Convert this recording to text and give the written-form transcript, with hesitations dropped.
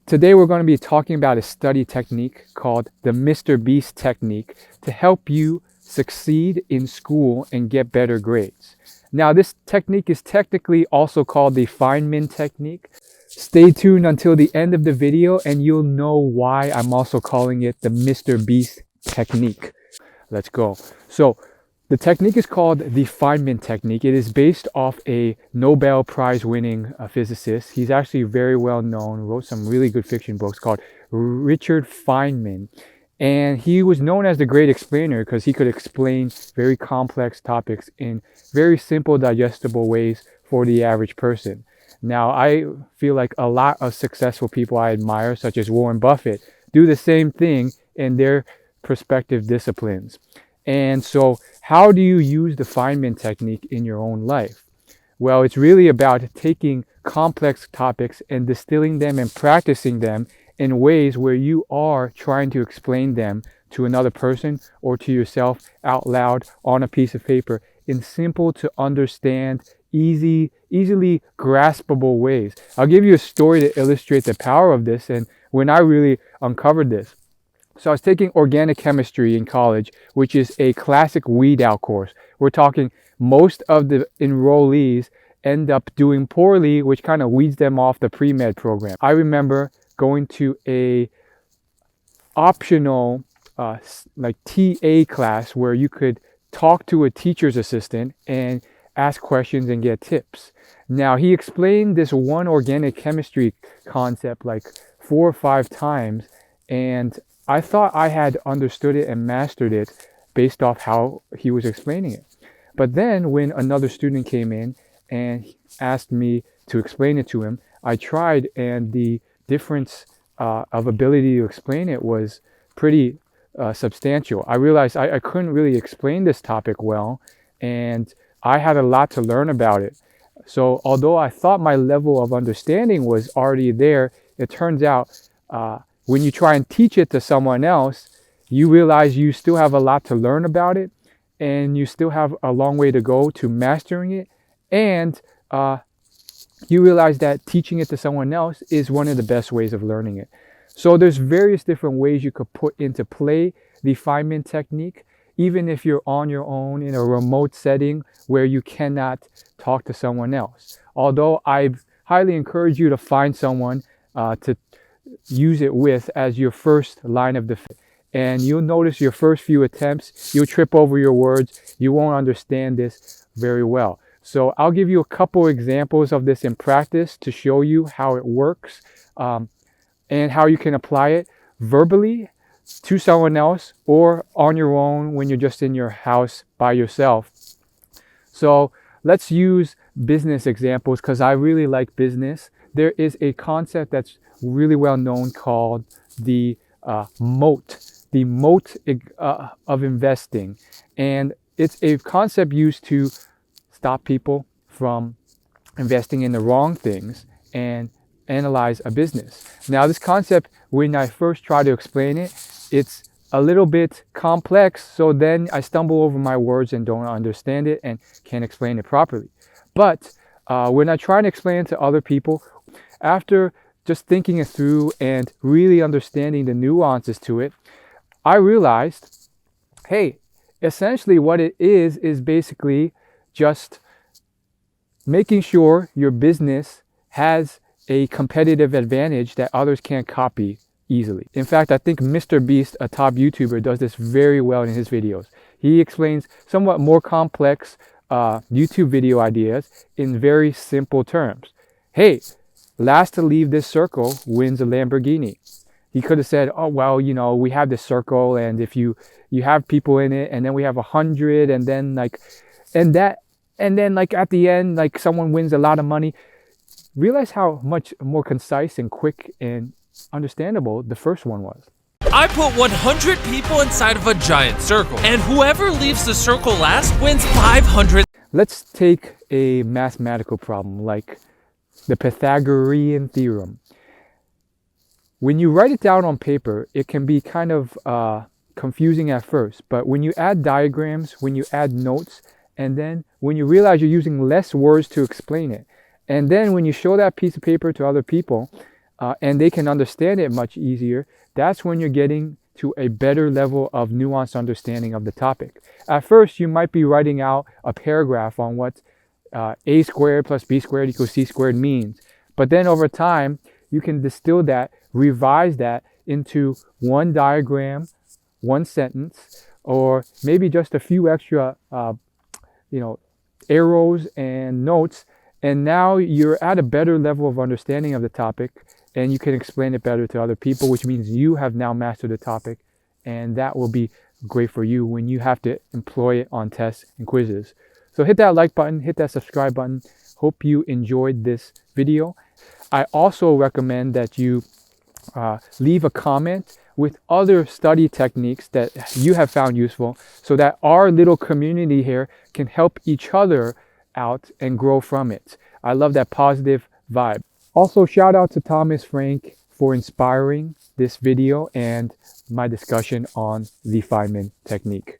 Today we're going to be talking about a study technique called the MrBeast technique to help you succeed in school and get better grades. Now this technique is technically also called the Feynman technique. Stay tuned until the end of the video and you'll know why I'm also calling it the MrBeast technique. Let's go. So the technique is called the Feynman technique. It is based off a Nobel Prize winning physicist. He's actually very well known, wrote some really good fiction books called Richard Feynman. And he was known as the great explainer because he could explain very complex topics in very simple, digestible ways for the average person. Now, I feel like a lot of successful people I admire, such as Warren Buffett, do the same thing in their respective disciplines. And so how do you use the Feynman technique in your own life? Well, it's really about taking complex topics and distilling them and practicing them in ways where you are trying to explain them to another person or to yourself out loud on a piece of paper in simple to understand, easily graspable ways. I'll give you a story to illustrate the power of this and when I really uncovered this. So I was taking organic chemistry in college, which is a classic weed out course. We're talking most of the enrollees end up doing poorly, which kind of weeds them off the pre-med program. I remember going to a optional like TA class where you could talk to a teacher's assistant and ask questions and get tips. Now he explained this one organic chemistry concept like 4 or 5 times, and I thought I had understood it and mastered it based off how he was explaining it. But then when another student came in and asked me to explain it to him, I tried, and the difference of ability to explain it was pretty substantial. I realized I couldn't really explain this topic well, and I had a lot to learn about it. So although I thought my level of understanding was already there, it turns out when you try and teach it to someone else, you realize you still have a lot to learn about it, and you still have a long way to go to mastering it. And you realize that teaching it to someone else is one of the best ways of learning it. So there's various different ways you could put into play the Feynman technique, even if you're on your own in a remote setting where you cannot talk to someone else. Although I highly encourage you to find someone to use it with as your first line of defense. And you'll notice your first few attempts, you'll trip over your words. You won't understand this very well. So I'll give you a couple examples of this in practice to show you how it works and how you can apply it verbally to someone else or on your own when you're just in your house by yourself. So let's use business examples because I really like business. There is a concept that's really well known called the moat of investing. And it's a concept used to stop people from investing in the wrong things and analyze a business. Now this concept, when I first try to explain it, it's a little bit complex, so then I stumble over my words and don't understand it and can't explain it properly. But when I try to explain it to other people, after just thinking it through and really understanding the nuances to it, I realized, hey, essentially what it is basically just making sure your business has a competitive advantage that others can't copy easily. In fact, I think MrBeast, a top YouTuber, does this very well in his videos. He explains somewhat more complex YouTube video ideas in very simple terms. Hey, last to leave this circle wins a Lamborghini. He could have said, oh, well, you know, we have this circle, and if you have people in it, and then we have 100, and then at the end, like someone wins a lot of money. Realize how much more concise and quick and understandable the first one was. I put 100 people inside of a giant circle, and whoever leaves the circle last wins 500. Let's take a mathematical problem like the Pythagorean theorem. When you write it down on paper, it can be kind of confusing at first, but when you add diagrams, when you add notes, and then when you realize you're using less words to explain it, and then when you show that piece of paper to other people, and they can understand it much easier, that's when you're getting to a better level of nuanced understanding of the topic. At first, you might be writing out a paragraph on what a squared plus b squared equals c squared means. But then over time, you can distill that, revise that into one diagram, one sentence, or maybe just a few extra arrows and notes. And now you're at a better level of understanding of the topic, and you can explain it better to other people, which means you have now mastered the topic, and that will be great for you when you have to employ it on tests and quizzes. So hit that like button, hit that subscribe button. Hope you enjoyed this video. I also recommend that you leave a comment with other study techniques that you have found useful, so that our little community here can help each other out and grow from it. I love that positive vibe. Also, shout out to Thomas Frank for inspiring this video and my discussion on the Feynman technique.